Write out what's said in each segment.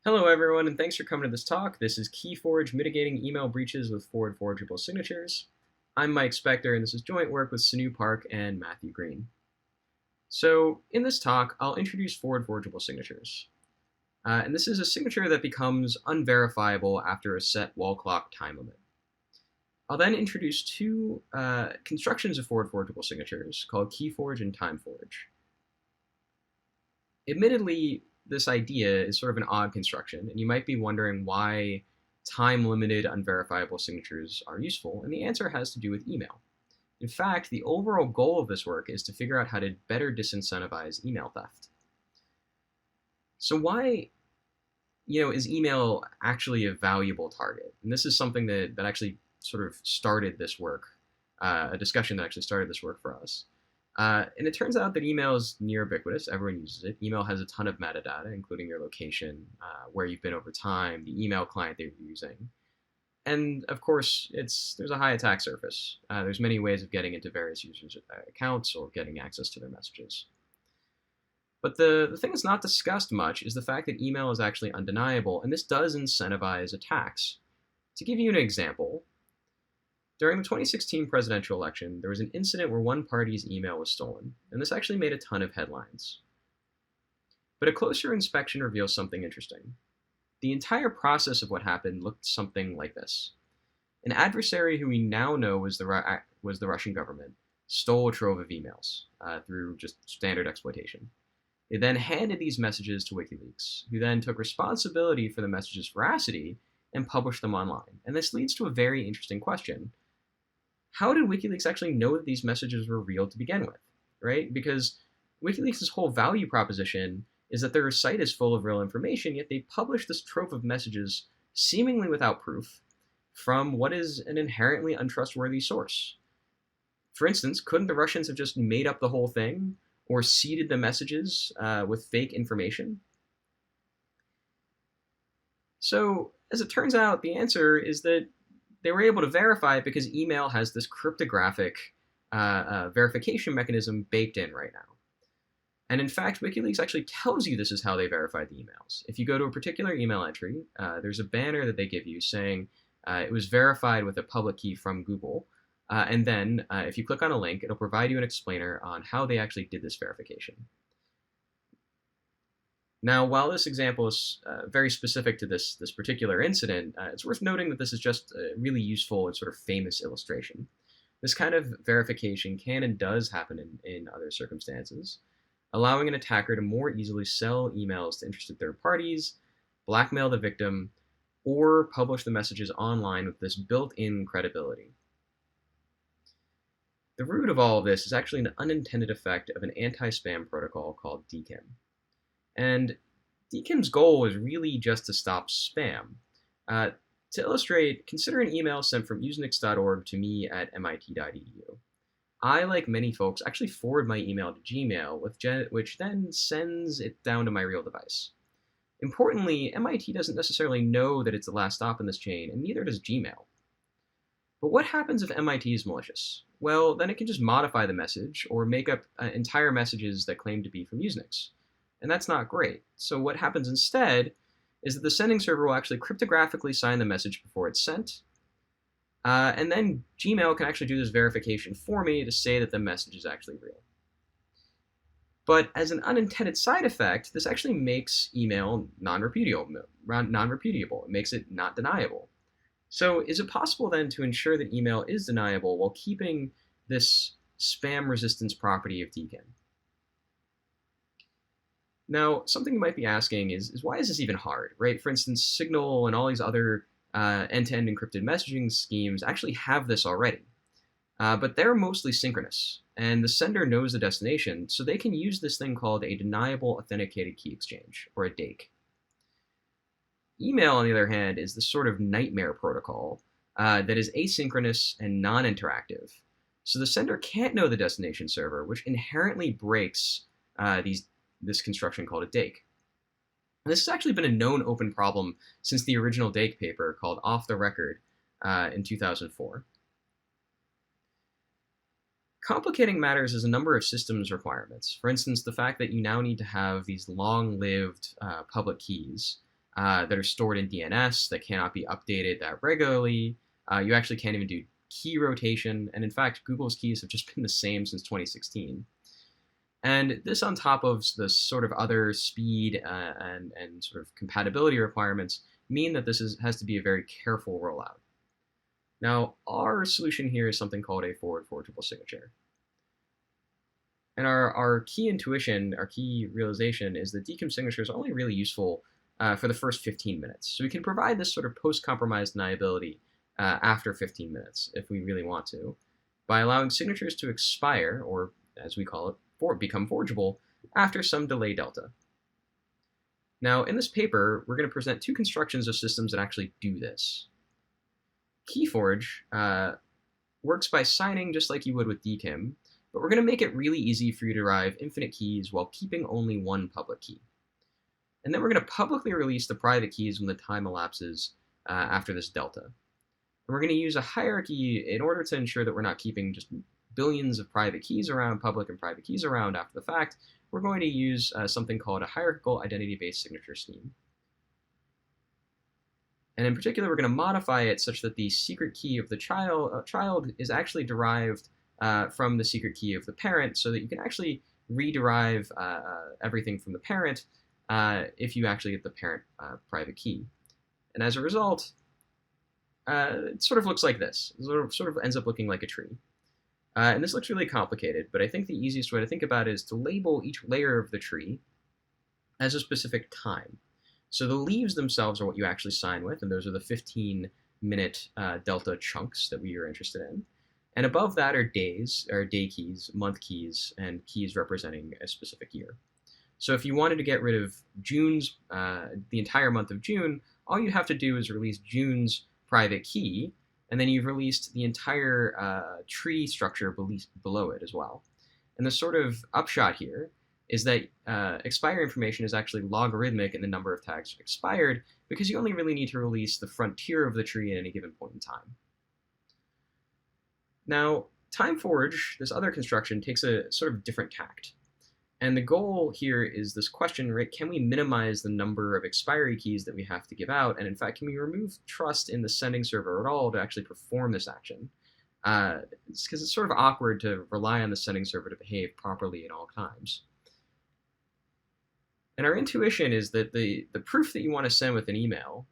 Hello everyone, and thanks for coming to this talk. This is KeyForge Mitigating Email Breaches with Forward-Forgeable Signatures. I'm Mike Specter, and this is joint work with Sunoo Park and Matthew Green. So in this talk, I'll introduce forward-forgeable signatures. And this is a signature that becomes unverifiable after a set wall clock time limit. I'll then introduce two constructions of forward-forgeable signatures called KeyForge and TimeForge. Admittedly, this idea is sort of an odd construction, and you might be wondering why time-limited unverifiable signatures are useful, and the answer has to do with email. In fact, the overall goal of this work is to figure out how to better disincentivize email theft. So why, is email actually a valuable target? And this is something that actually sort of started this work, a discussion that actually started this work for us. And it turns out that email is near ubiquitous. Everyone uses it. Email has a ton of metadata, including your location, where you've been over time, the email client that you're using. And of course, there's a high attack surface. There's many ways of getting into various users' accounts or getting access to their messages. But the thing that's not discussed much is the fact that email is actually undeniable, and this does incentivize attacks. To give you an example, during the 2016 presidential election, there was an incident where one party's email was stolen, and this actually made a ton of headlines. But a closer inspection reveals something interesting. The entire process of what happened looked something like this. An adversary who we now know was the Russian government stole a trove of emails through just standard exploitation. They then handed these messages to WikiLeaks, who then took responsibility for the messages' veracity and published them online. And this leads to a very interesting question. How did WikiLeaks actually know that these messages were real to begin with, right? Because WikiLeaks' whole value proposition is that their site is full of real information, yet they publish this trove of messages seemingly without proof from what is an inherently untrustworthy source. For instance, couldn't the Russians have just made up the whole thing or seeded the messages with fake information? So, as it turns out, the answer is that they were able to verify it because email has this cryptographic verification mechanism baked in right now. And in fact, WikiLeaks actually tells you this is how they verified the emails. If you go to a particular email entry, there's a banner that they give you saying it was verified with a public key from Google. And then if you click on a link, it'll provide you an explainer on how they actually did this verification. Now, while this example is very specific to this particular incident, it's worth noting that this is just a really useful and sort of famous illustration. This kind of verification can and does happen in other circumstances, allowing an attacker to more easily sell emails to interested third parties, blackmail the victim, or publish the messages online with this built-in credibility. The root of all of this is actually an unintended effect of an anti-spam protocol called DKIM. And DKIM's goal is really just to stop spam. To illustrate, consider an email sent from usenix.org to me at mit.edu. I, like many folks, actually forward my email to Gmail, which then sends it down to my real device. Importantly, MIT doesn't necessarily know that it's the last stop in this chain, and neither does Gmail. But what happens if MIT is malicious? Well, then it can just modify the message or make up entire messages that claim to be from Usenix. And that's not great. So what happens instead is that the sending server will actually cryptographically sign the message before it's sent. And then Gmail can actually do this verification for me to say that the message is actually real. But as an unintended side effect, this actually makes email non-repudiable. It makes it not deniable. So is it possible then to ensure that email is deniable while keeping this spam resistance property of DKIM? Now, something you might be asking is why is this even hard, right? For instance, Signal and all these other end-to-end encrypted messaging schemes actually have this already. But they're mostly synchronous, and the sender knows the destination, so they can use this thing called a deniable authenticated key exchange, or a DAKE. Email, on the other hand, is this sort of nightmare protocol that is asynchronous and non-interactive. So the sender can't know the destination server, which inherently breaks this construction called a DAKE. And this has actually been a known open problem since the original DAKE paper called Off the Record in 2004. Complicating matters is a number of systems requirements. For instance, the fact that you now need to have these long-lived public keys that are stored in DNS that cannot be updated that regularly. You actually can't even do key rotation, and in fact, Google's keys have just been the same since 2016. And this on top of the sort of other speed and sort of compatibility requirements mean that this has to be a very careful rollout. Now, our solution here is something called a forward-forgeable signature. And our key intuition, our key realization is that DKIM signatures are only really useful for the first 15 minutes. So we can provide this sort of post-compromise deniability after 15 minutes if we really want to, by allowing signatures to expire, or as we call it, become forgeable after some delay delta. Now, in this paper, we're going to present two constructions of systems that actually do this. KeyForge works by signing just like you would with DKIM, but we're going to make it really easy for you to derive infinite keys while keeping only one public key. And then we're going to publicly release the private keys when the time elapses after this delta. And we're going to use a hierarchy in order to ensure that we're not keeping just billions of private keys around, public and private keys around after the fact. We're going to use something called a hierarchical identity-based signature scheme. And in particular, we're going to modify it such that the secret key of the child is actually derived from the secret key of the parent, so that you can actually rederive everything from the parent if you actually get the parent private key. And as a result, it sort of looks like this. It sort of ends up looking like a tree. And this looks really complicated, but I think the easiest way to think about it is to label each layer of the tree as a specific time. So the leaves themselves are what you actually sign with, and those are the 15-minute delta chunks that we are interested in. And above that are days, or day keys, month keys, and keys representing a specific year. So if you wanted to get rid of June's, the entire month of June, all you have to do is release June's private key, and then you've released the entire tree structure below it as well. And the sort of upshot here is that expire information is actually logarithmic in the number of tags expired, because you only really need to release the frontier of the tree at any given point in time. Now, TimeForge, this other construction, takes a sort of different tact. And the goal here is this question, right? Can we minimize the number of expiry keys that we have to give out? And in fact, can we remove trust in the sending server at all to actually perform this action? It's because it's sort of awkward to rely on the sending server to behave properly at all times. And our intuition is that the proof that you want to send with an email,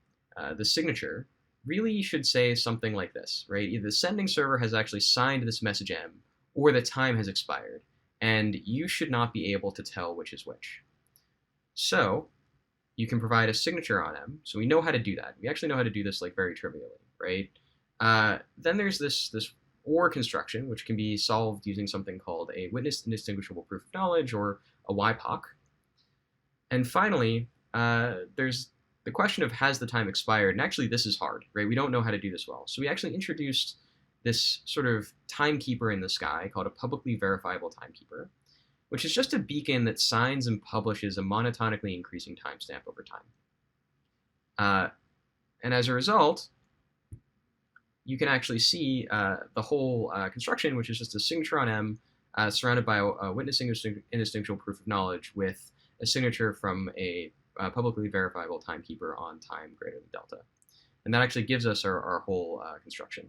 the signature, really should say something like this, right? Either the sending server has actually signed this message M, or the time has expired, and you should not be able to tell which is which. So you can provide a signature on M, so we know how to do that. We actually know how to do this like very trivially, right? Then there's this OR construction, which can be solved using something called a witness indistinguishable proof of knowledge, or a WIPOC. And finally, there's the question of has the time expired, and actually this is hard, right? We don't know how to do this well. So we actually introduced this sort of timekeeper in the sky called a publicly verifiable timekeeper, which is just a beacon that signs and publishes a monotonically increasing timestamp over time. And as a result, you can actually see the whole construction, which is just a signature on M surrounded by a witness indistinguishable proof of knowledge with a signature from a publicly verifiable timekeeper on time greater than delta. And that actually gives us our whole construction.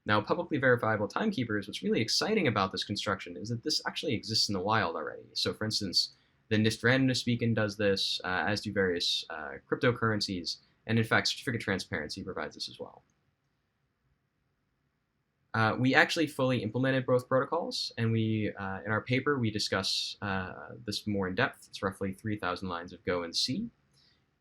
Now, publicly verifiable timekeepers, what's really exciting about this construction is that this actually exists in the wild already. So for instance, the NIST randomness beacon does this, as do various cryptocurrencies, and in fact, certificate transparency provides this as well. We actually fully implemented both protocols, and we, in our paper, we discuss this more in depth. It's roughly 3,000 lines of Go and C.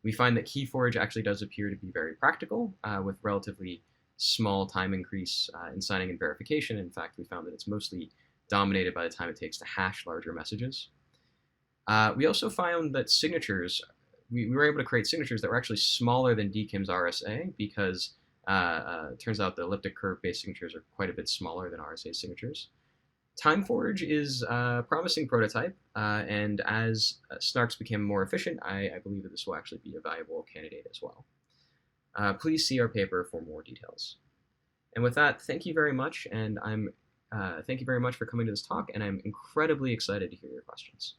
We find that KeyForge actually does appear to be very practical, with relatively small time increase in signing and verification. In fact, we found that it's mostly dominated by the time it takes to hash larger messages. We also found that signatures, we were able to create signatures that were actually smaller than DKIM's RSA, because it turns out the elliptic curve-based signatures are quite a bit smaller than RSA signatures. TimeForge is a promising prototype, and as snarks become more efficient, I believe that this will actually be a valuable candidate as well. Please see our paper for more details. And with that, thank you very much, and thank you very much for coming to this talk, and I'm incredibly excited to hear your questions.